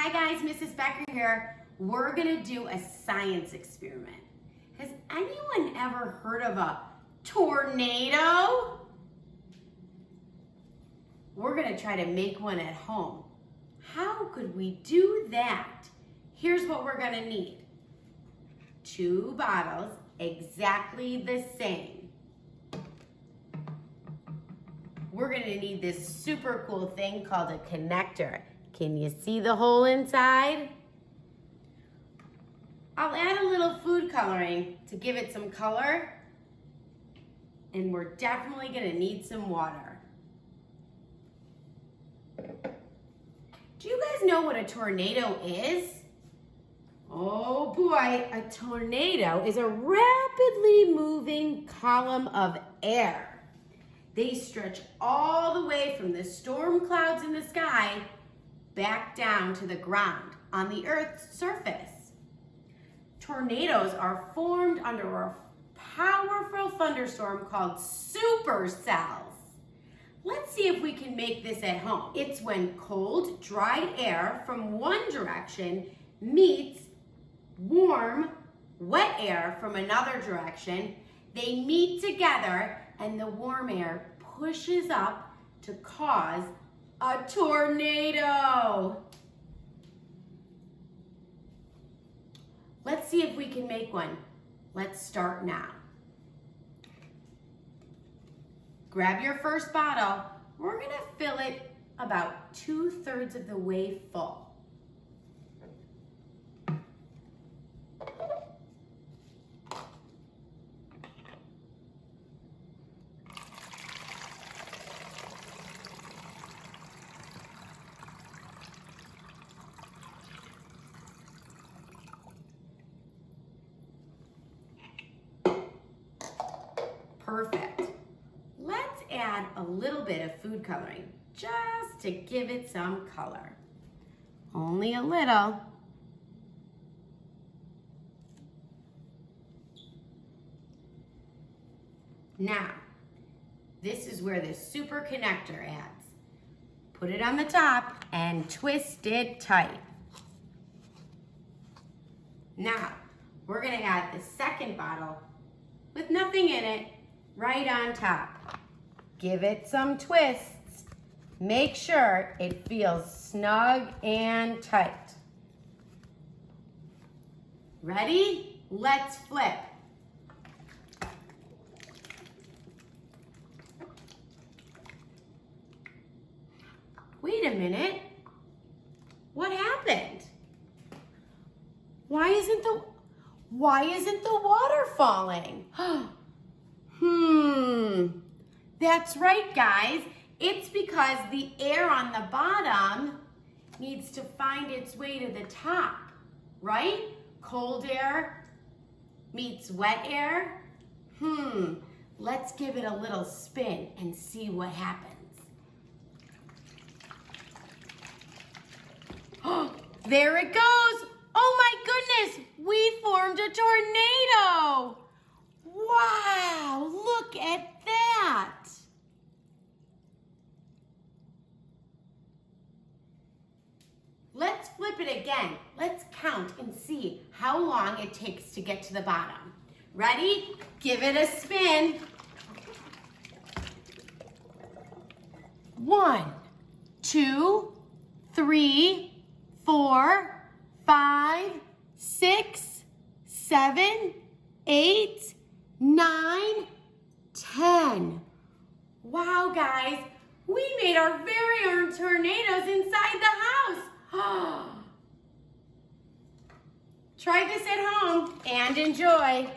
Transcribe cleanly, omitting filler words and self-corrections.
Hi guys, Mrs. Becker here. We're gonna do a science experiment. Has anyone ever heard of a tornado? We're gonna try to make one at home. How could we do that? Here's what we're gonna need. 2 bottles, exactly the same. We're gonna need this super cool thing called a connector. Can you see the hole inside? I'll add a little food coloring to give it some color. And we're definitely gonna need some water. Do you guys know what a tornado is? Oh boy, a tornado is a rapidly moving column of air. They stretch all the way from the storm clouds in the sky back down to the ground on the Earth's surface. Tornadoes are formed under a powerful thunderstorm called supercells. Let's see if we can make this at home. It's when cold, dry air from one direction meets warm, wet air from another direction. They meet together and the warm air pushes up to cause a tornado. Let's see if we can make one. Let's start now. Grab your first bottle. We're gonna fill it about 2/3 of the way full. Perfect. Let's add a little bit of food coloring just to give it some color. Only a little. Now, this is where the super connector adds. Put it on the top and twist it tight. Now, we're gonna add the second bottle with nothing in it right on top. Give it some twists. Make sure it feels snug and tight. Ready? Let's flip. Wait a minute. What happened? Why isn't the water falling? That's right, guys. It's because the air on the bottom needs to find its way to the top, right? Cold air meets wet air. Let's give it a little spin and see what happens. There it goes. Oh my goodness, we formed a tornado. Wow, look at that. Let's flip it again. Let's count and see how long it takes to get to the bottom. Ready? Give it a spin. 1, 2, 3, 4, 5, 6, 7, 8, 9, 10. Wow, guys, we made our very own tornadoes inside the house. Try this at home and enjoy.